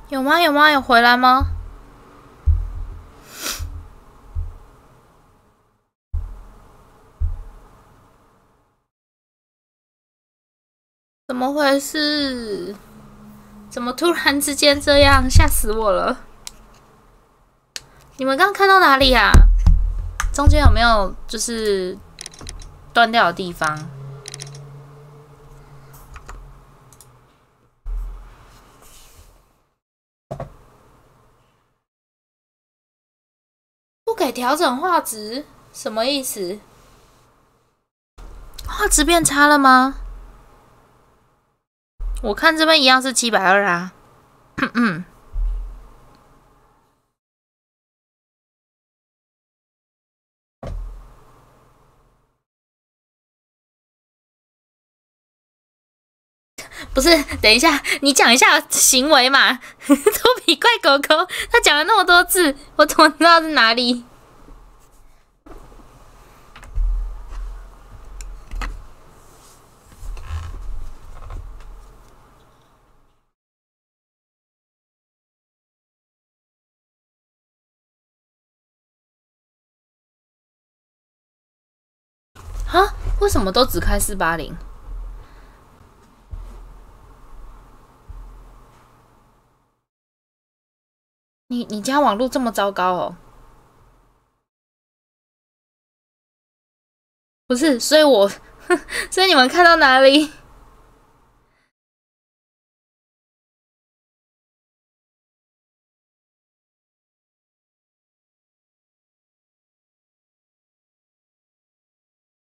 有吗？有吗？有回来吗？怎么回事？怎么突然之间这样？吓死我了！你们刚看到哪里啊？中间有没有就是断掉的地方？不给调整画质，什么意思？画质变差了吗？我看这边一样是720啊。不是，等一下，你讲一下行为嘛。托比怪狗狗，他讲了那么多字，我怎么知道是哪里？啊？为什么都只开480？你家网络这么糟糕哦？不是，所以所以你们看到哪里？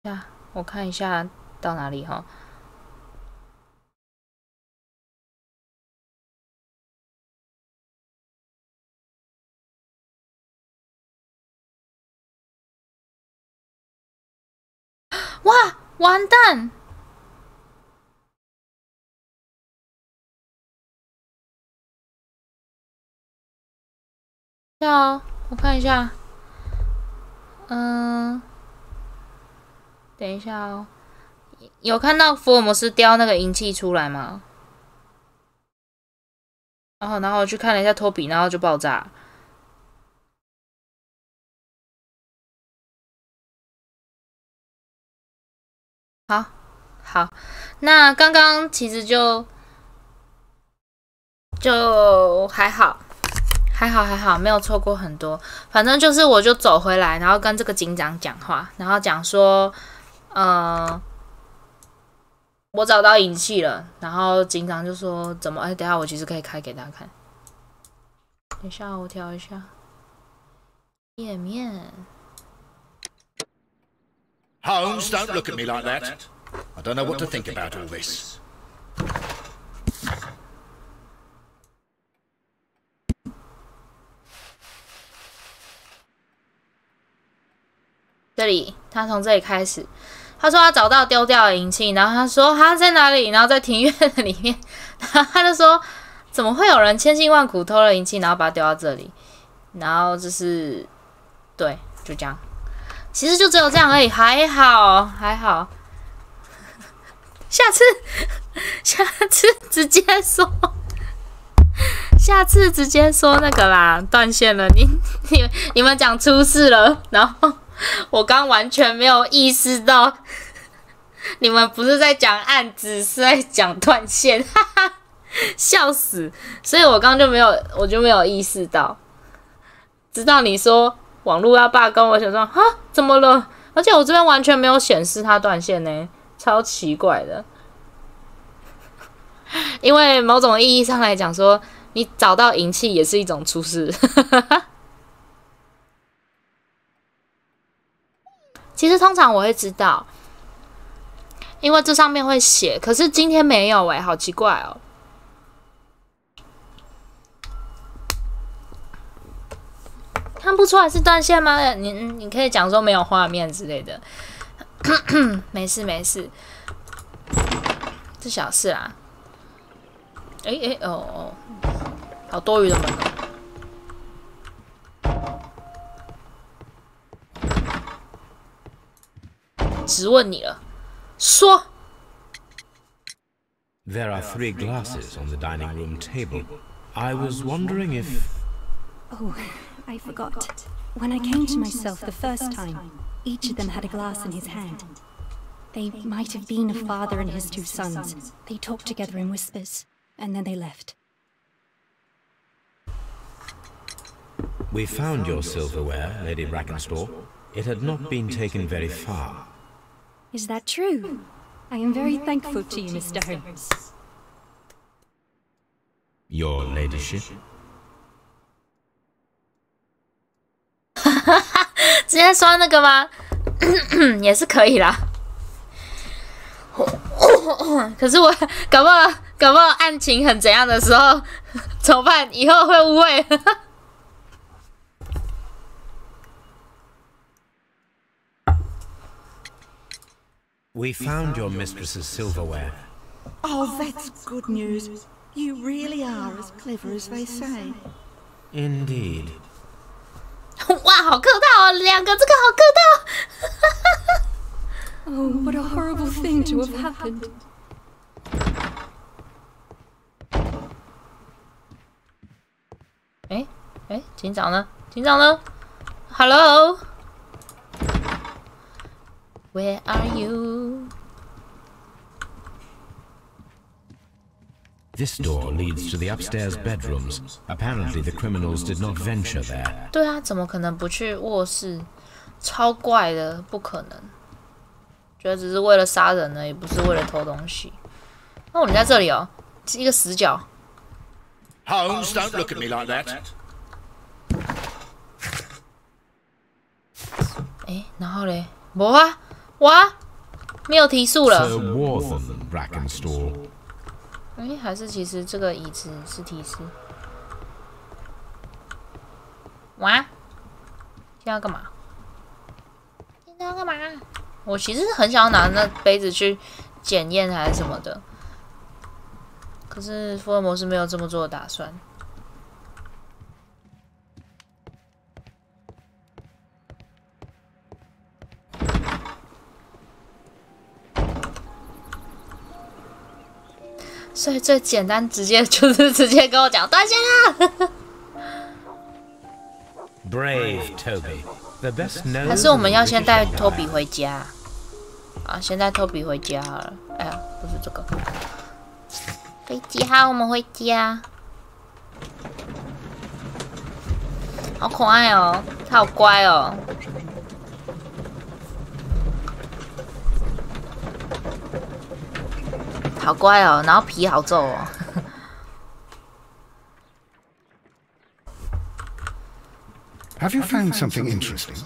呀，我看一下到哪里哈。哇，完蛋！要我看一下，等一下哦，有看到福尔摩斯叼那个银器出来吗？然后我去看了一下托比，然后就爆炸。好，那刚刚其实就还好，没有错过很多。反正就是我就走回来，然后跟这个警长讲话，然后讲说，我找到银器了。然后警长就说怎么？等一下我其实可以开给他看。等一下我调一下页面。Holmes, don't look at me like that. I don't know what to think about all this. 这里，他从这里开始。他说他找到丢掉的银器，然后他说他在哪里？然后在庭院的里面。然后他就说怎么会有人千辛万苦偷了银器，然后把它丢到这里？然后就是对，就这样。其实就只有这样而已，还好。下次直接说，下次直接说那个啦，断线了。你们讲出事了，然后我刚完全没有意识到，你们不是在讲案子，是在讲断线，哈哈，笑死！所以我刚就没有意识到，直到你说网络要罢工，我想说哈，怎么了？而且我这边完全没有显示它断线呢，超奇怪的。因为某种意义上来讲说，你找到银器也是一种出事。其实通常我会知道，因为这上面会写，可是今天没有好奇怪哦。看不出来是断线吗？你可以讲说没有画面之类的。没事，这小事啦。好多余的门哦。质问你了，说。There are 3 glasses on the dining room table. I was wondering if... Oh, I forgot. When I came to myself the first time, each of them had a glass in his hand. They might have been a father and his 2 sons. They talked together in whispers, and then they left. We found your silverware, Lady Brackenstall. It had not been taken very far. Is that true? I am very thankful to you, Mr. Holmes. Your ladyship? 直接说那个吗？也是可以啦。可是我搞不好案情很怎样的时候怎么办？以后会误会。We found your mistress's silverware. Oh, that's good news. You really are as clever as they say. Indeed. 哇，好客套哦，两个这个好客套。Oh, what a horrible thing to have happened. 警长呢？警长呢 ？Hello? Where are you? This door leads to the upstairs bedrooms. Apparently the criminals did not venture there. 对啊，怎么可能不去卧室？超怪的，不可能。觉得只是为了杀人呢，也不是为了偷东西。哦，你在这里哦，是一个死角。Holmes, don't look at me like that. 然后嘞，没啊，哇，没有提速了。 Sir Warthen Brackenstall. 还是其实这个椅子是提示。哇，现在要干嘛？现在要干嘛？我其实很想要拿那杯子去检验还是什么的，可是福尔摩斯没有这么做的打算。所以最简单直接就是直接跟我讲断线啦。Brave Toby, the best known. 还是我们要先带托比回家？啊，先带托比回家好了。哎呀，不是这个。回家，我们回家。好可爱哦，他好乖哦。好乖哦，然后皮好皱哦。Have you found something interesting?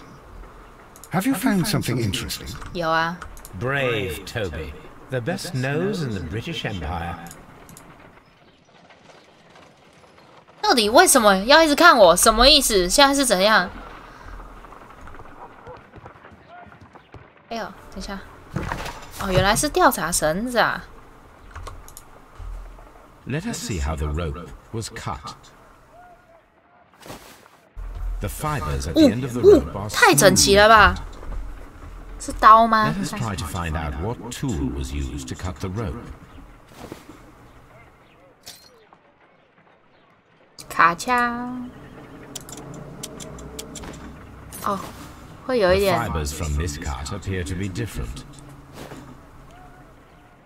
Have you found something interesting? 有啊。Brave Toby, the best nose in the British Empire. 到底为什么要一直看我？什么意思？现在是怎样？哎呦，等一下。哦，原来是调查绳子啊。Let us see how the rope was cut. The fibers at the end of the rope are 太整齐了吧？是刀吗？ Let us try to find out what tool was used to cut the rope. 卡枪。哦，会有一 The 点。 fibers from this cut appear to be different.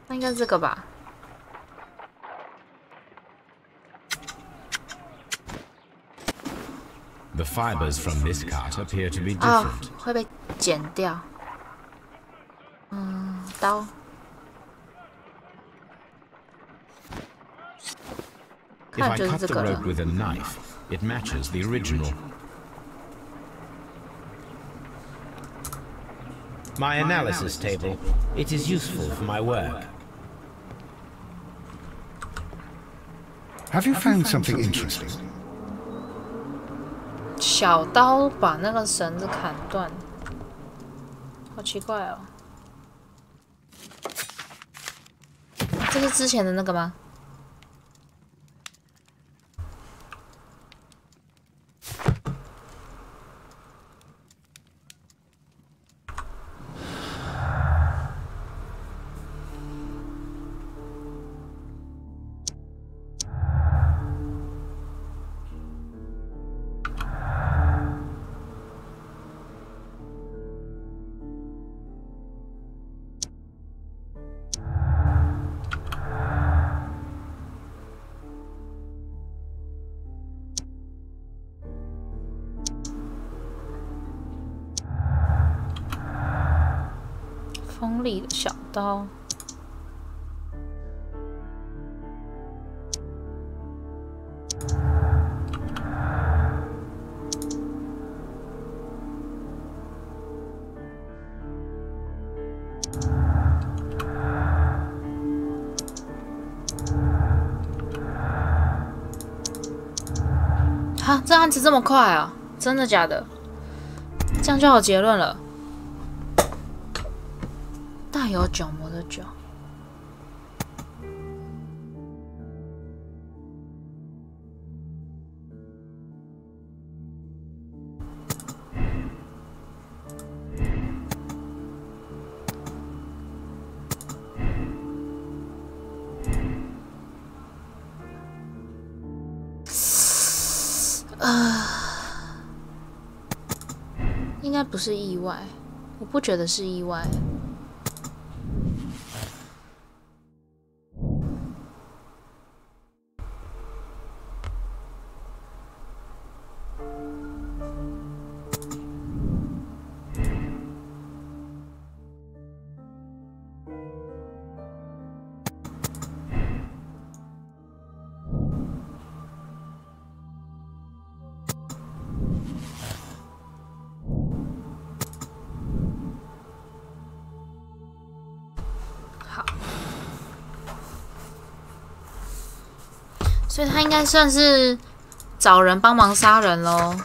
那应该是这个吧？ The fibers from this cut appear to be 哦 different. 会被剪掉。刀。If 看 I 就是 cut 这 the 个了 rope。with a knife, it matches the original. My analysis table. It is useful for my work. Have you found something interesting? 小刀把那个绳子砍断，好奇怪哦。这是之前的那个吗？锋利的小刀。啊，这案子这么快啊？真的假的？这样就有结论了。带有酒魔的酒。应该不是意外，我不觉得是意外。所以他应该算是找人帮忙杀人咯。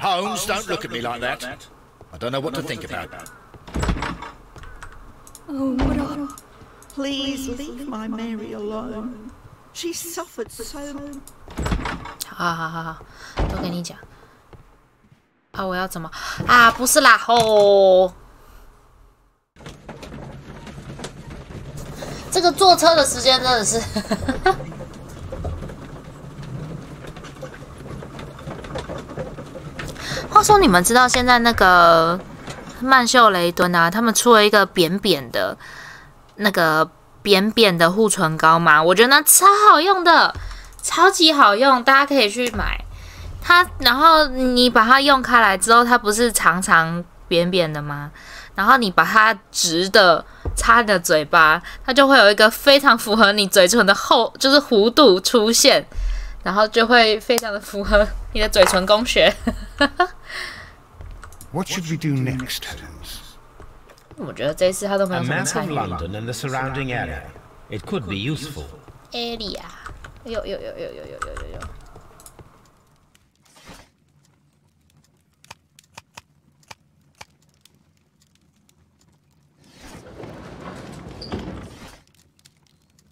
Holmes, don't look at me like that. I don't know what to think about. Oh, no. Please leave my Mary alone. She suffered so. 好，都跟你讲。啊，我要怎么？啊，不是啦，吼！这个坐车的时间真的是。话说，你们知道现在那个曼秀雷敦啊，他们出了一个扁扁的护唇膏吗？我觉得那超好用的，超级好用，大家可以去买它。然后你把它用开来之后，它不是长长扁扁的吗？然后你把它直的插你的嘴巴，它就会有一个非常符合你嘴唇的就是弧度出现。然后就会非常的符合你的嘴唇工学。What should we do next, Holmes? 我觉得这一次他都没有什么 A map 参 of 与。London and the surrounding area. It could be useful. area， 有。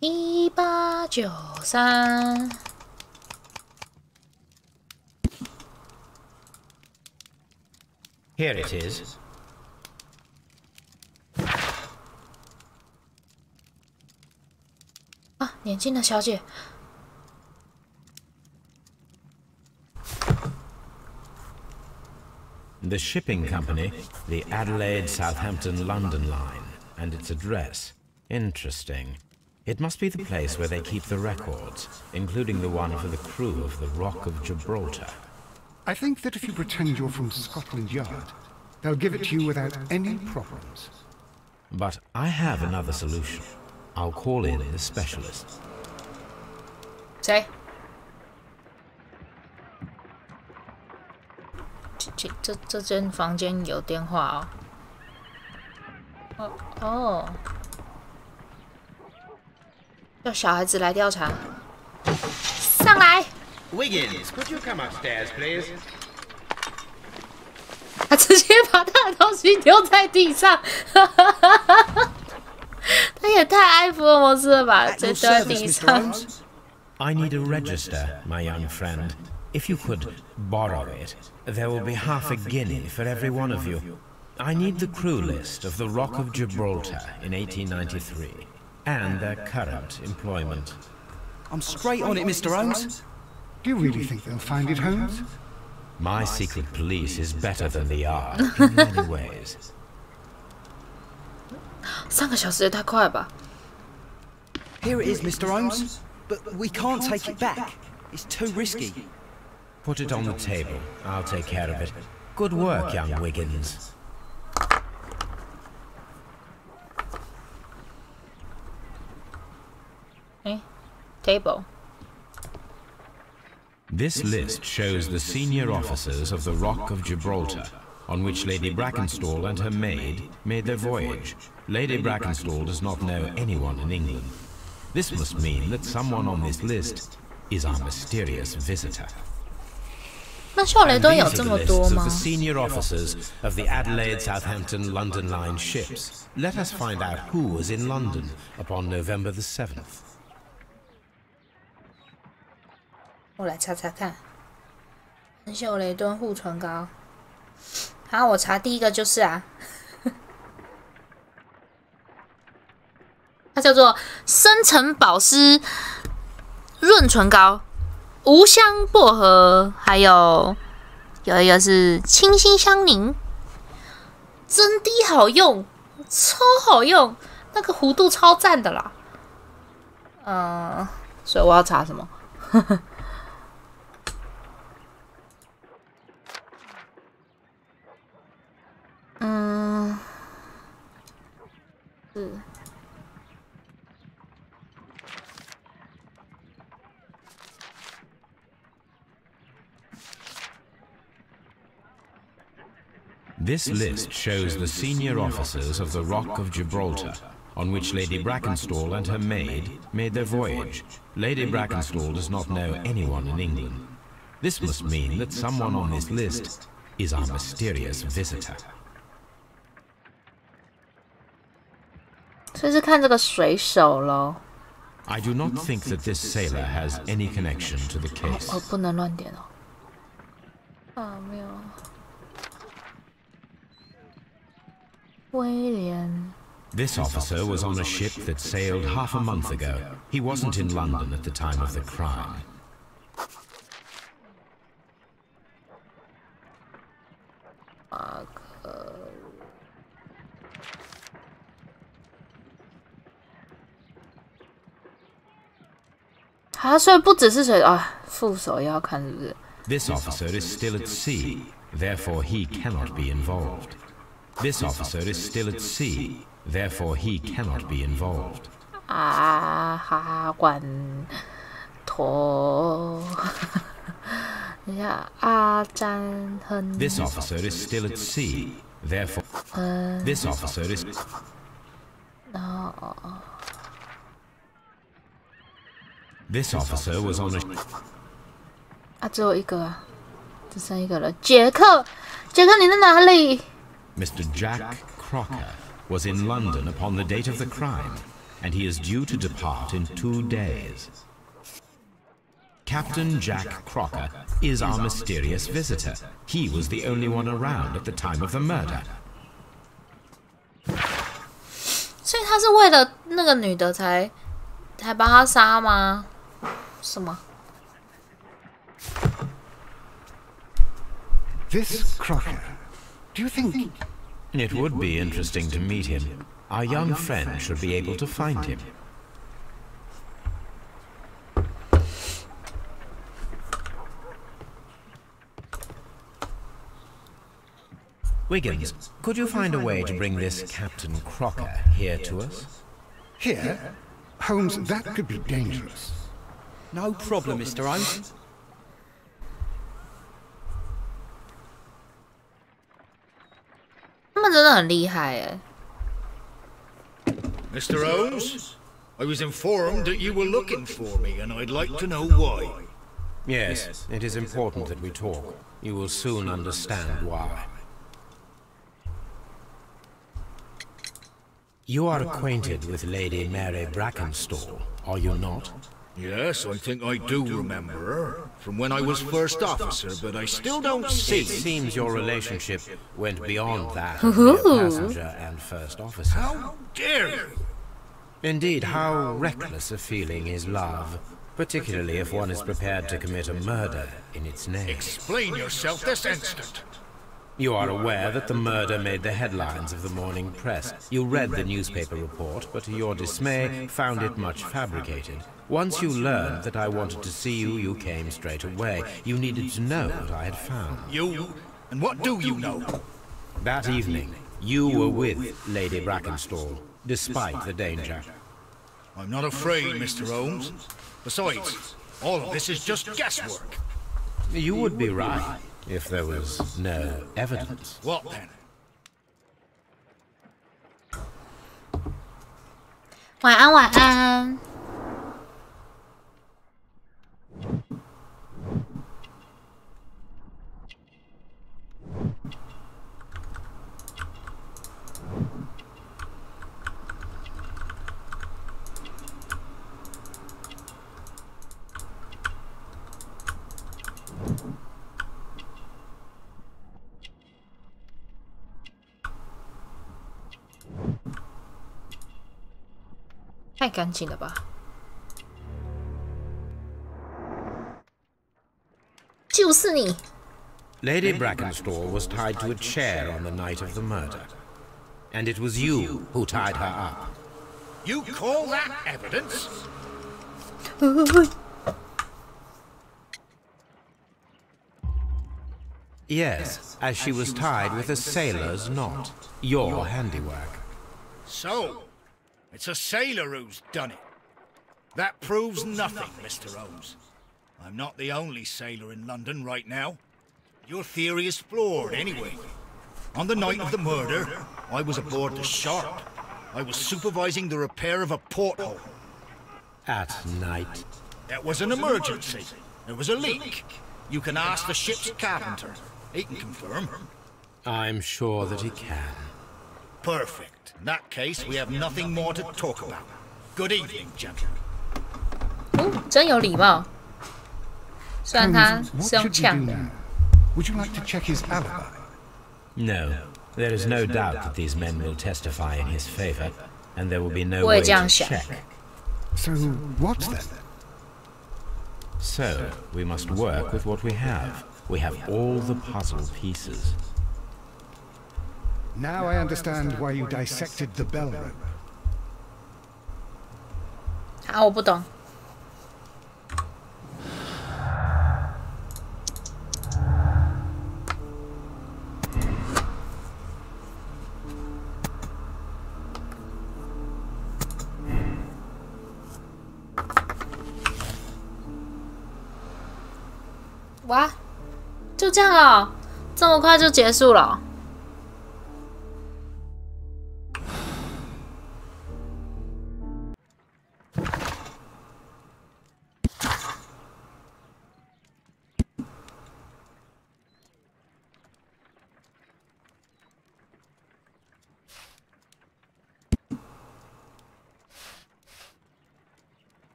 1893。Here it is. 啊，年轻的小姐。The shipping company, the Adelaide, Southampton, London line, and its address. Interesting. It must be the place where they keep the records, including the one for the crew of the Rock of Gibraltar. I think that if you pretend you're from Scotland Yard, they'll give it to you without any problems. But I have another solution. I'll call in the specialist. 谁？这间房间有电话哦。哦。要小孩子来调查。上来。Wiggins, could you come upstairs, please? 他直接把他的东西丢在地上，他也太爱福尔摩斯了吧！直接丢在地上。I need a register, my young friend. If you could borrow it, there will be half a guinea for every one of you. I need the crew list of the Rock of Gibraltar in 1893, and their current employment. I'm straight on it, Mr. Holmes. Do you really think they'll find it, Holmes? My secret police is better than the Yard in many ways. 3个小时也太快了吧 Here it is, Mr. Holmes. But we can't take it back. It's too risky. Put it on the table. I'll take care of it. Good work, young Wiggins. Table. This list shows the senior officers of the Rock of Gibraltar, on which Lady Brackenstall and her maid made their voyage. Lady Brackenstall does not know anyone in England. This must mean that someone on this list is our mysterious visitor. 那秀雷顿有 These 这 are 么 the 多 lists 吗 of the senior officers of the Adelaide, Southampton, London Line ships. Let us find out who was in London upon November the 7th. 我来查查看。秀雷顿护唇膏。好，我查第一个就是啊，它叫做深层保湿润唇膏，无香薄荷，还有一个是清新香柠，真的好用，超好用，那个弧度超赞的啦。所以我要查什么？是。This list shows the senior officers of the Rock of Gibraltar, on which Lady Brackenstall and her maid made their voyage. Lady Brackenstall does not know anyone in England. This must mean that someone on this list is our mysterious visitor. 所以是看这个水手咯。 I do not think that this sailor has any connection to the case. 不能乱点哦。没有。威廉。 This officer was on a ship that sailed half a month ago. He wasn't in London at the time of the crime. This officer is still at sea, therefore he cannot be involved. This officer is still at sea, therefore he cannot be involved. 哈管陀，等一下，阿詹亨。 This officer is still at sea, therefore. This officer is. This officer was on a. 只有一个啊，只剩一个了。杰克，你在哪里？ Mr. Jack Crocker was in London upon the date of the crime, and he is due to depart in 2 days. Captain Jack Crocker is our mysterious visitor. He was the only one around at the time of the murder. 所以他是为了那个女的才把她杀吗？什么？ This Crocker, do you think... It would be interesting to meet him. Our young friend should be able to find him. Wiggins, could you find a way to bring this Captain Crocker here to us? Here? Holmes, that could be dangerous. No problem, Mr. Holmes. Mr. Holmes, I was informed that you were looking for me, and I'd like to know why. Yes, it is important that we talk. You will soon understand why. You are acquainted with Lady Mary Brackenstall, are you not? Yes, I think I do remember her, from when I was first officer, but I still don't see... It seems your relationship went beyond that of mere passenger and first officer. How dare you! Indeed, how reckless a feeling is love. particularly if one is prepared to commit a murder in its name. Explain yourself this instant. You are aware that the murder made the headlines of the morning press. You read the newspaper report, but to your dismay, found it much fabricated. Once you learned that I wanted to see you, you came straight away. You needed to know what I had found. You? And what do you know? That evening, you were with Lady Brackenstall, despite the danger. I'm not afraid, Mr. Holmes. Besides, all of this is just guesswork. You would be right, if there was no evidence. What then? 晚安，晚安。太干净了吧！就是你。Lady Brackenstall was tied to a chair on the night of the murder. And it was you who tied her up. You call that evidence? Yes, as she was tied with a sailor's knot. Your handiwork. So, it's a sailor who's done it. That proves nothing, Mr. Holmes. I'm not the only sailor in London right now. Your theory is flawed, anyway. On the night of the murder, I was aboard the Sharp. I was supervising the repair of a porthole. At night? It was an emergency. There was a leak. You can ask the ship's carpenter. He can confirm. I'm sure that he can. Perfect. In that case, we have nothing more to talk about. Good evening, gentlemen. 真有礼貌。虽然他 Holmes, 是 what 用 should we 呛 do 的。 now? Would you like to check his alibi? No, there is no doubt that these men will testify in his favor, and there will be no 我也 way 这样 to 想。 check. So, what then? So, we must work with what we have. We have all the puzzle pieces. Now I understand why you dissected the bell rope. 好，我不懂。哇，就这样哦，这么快就结束了哦。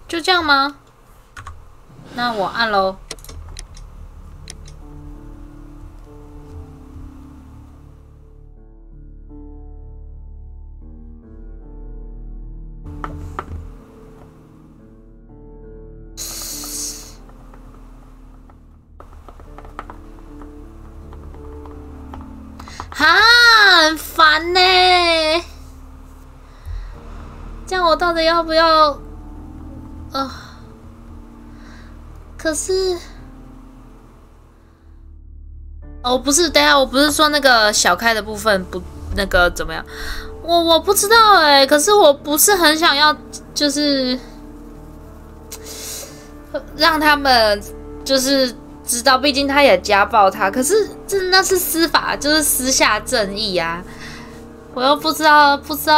就这样吗？那我按喽。哈，很烦呢。这样我到底要不要？可是，哦，不是，等一下，我不是说那个小开的部分不那个怎么样？我不知道哎，可是我不是很想要，就是让他们就是知道，毕竟他也家暴他，可是那是司法，就是私下正义啊，我又不知道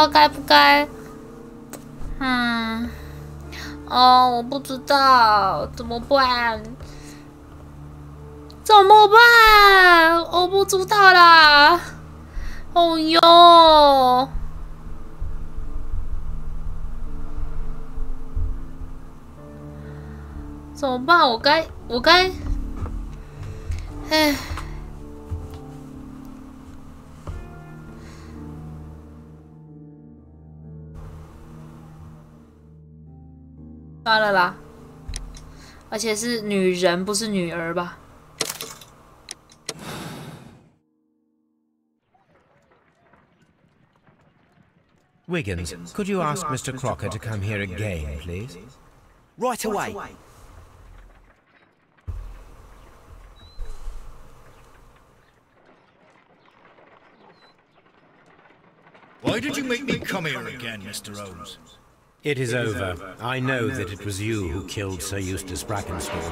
该不该，哦，我不知道怎么办？怎么办？我不知道啦。哦哟，怎么办？我该哎，算了啦，而且是女人，不是女儿吧？ Wiggins, could you ask Mr. Crocker to come here again, please? Right away. Why did you make me come here again, Mr. Holmes? It is over. I know that it was you who killed Sir Eustace Brackenstall.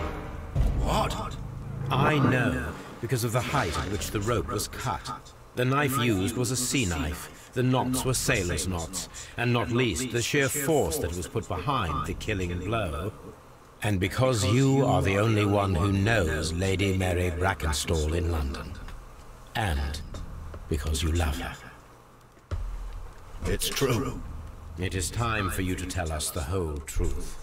What? I know, because of the height at which the rope was cut. The knife used was a sea knife. The knots were sailor's knots, and not least the sheer force that was put behind the killing blow. And because you are the only one who knows Lady Mary Brackenstall in London. And because you love her. It's true. It is time for you to tell us the whole truth.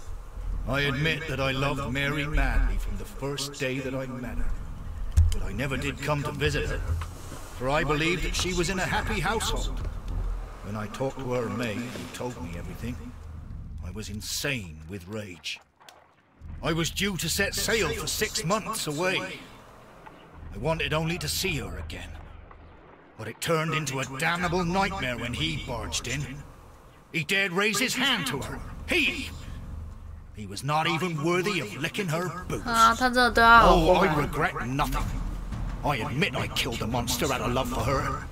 I admit that I loved Mary madly from the first day that I met her. But I never did come to visit her, for I believed that she was in a happy household. When I talked to her maid, who told me everything, I was insane with rage. I was due to set sail for 6 months away. I wanted only to see her again. But it turned into a damnable nightmare when he barged in. He dared raise his hand to her. He was not even worthy of licking her boots. Oh, I regret nothing. I admit I killed the monster out of love for her.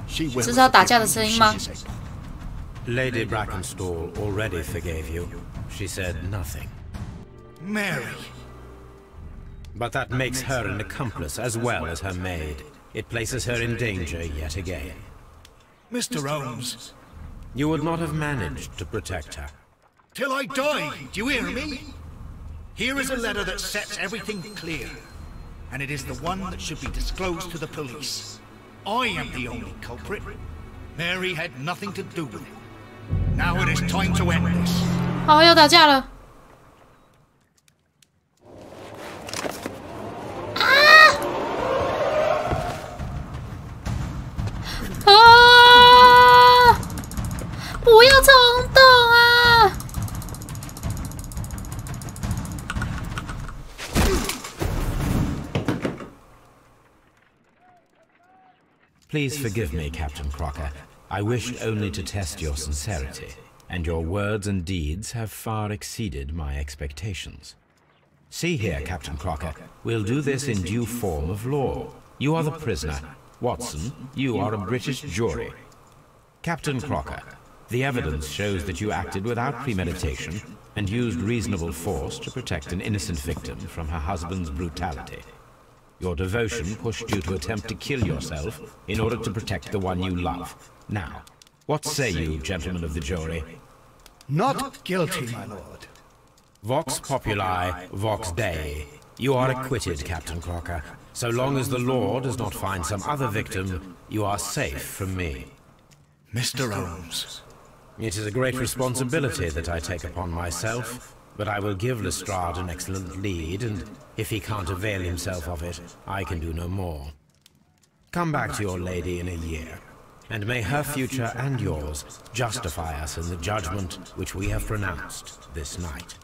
She will. Lady Brackenstall already forgave you. She said nothing. Mary. But that makes her an accomplice as well as her maid. It places her in danger yet again. Mr. Holmes. You would not have managed to protect her. Till I die, do you hear me? Here is a letter that sets everything clear. And it is the one that should be disclosed to the police. I am the only culprit. Mary had nothing to do with it. Now it is time to end this. 好，要打架了。不要冲动啊！ Please forgive me, Captain Crocker. I wished only to test your sincerity, and your words and deeds have far exceeded my expectations. See here, Captain Crocker, we'll do this in due form of law. You are the prisoner. Watson, you are a British jury. Captain Crocker, the evidence shows that you acted without premeditation and used reasonable force to protect an innocent victim from her husband's brutality. Your devotion pushed you to attempt to kill yourself in order to protect the one you love. Now, what say you, gentlemen of the jury? Not guilty, my lord. Vox populi, vox dei. You are acquitted, Captain Crocker. So long as the law does not find some other victim, you are safe from me. Mr. Holmes. It is a great responsibility that I take upon myself, but I will give Lestrade an excellent lead, and if he can't avail himself of it, I can do no more. Come back to your lady in a year, and may her future and yours justify us in the judgment which we have pronounced this night.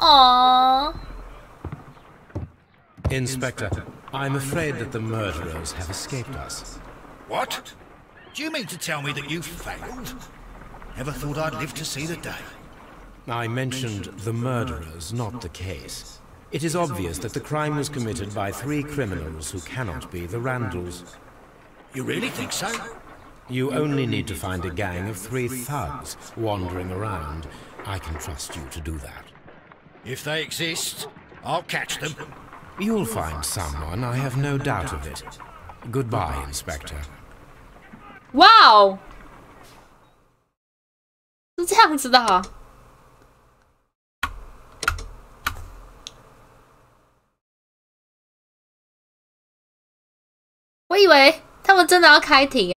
Aww. Inspector, I'm afraid that the murderers have escaped us. What? Do you mean to tell me that you failed? Never thought I'd live to see the day. I mentioned the murderers, not the case. It is obvious that the crime was committed by 3 criminals who cannot be the Randalls. You really think so? You only need to find a gang of 3 thugs wandering around. I can trust you to do that. If they exist, I'll catch them. You'll find someone, I have no doubt of it. Goodbye, Inspector. Wow! 是这样子的啊。我以为他们真的要开庭。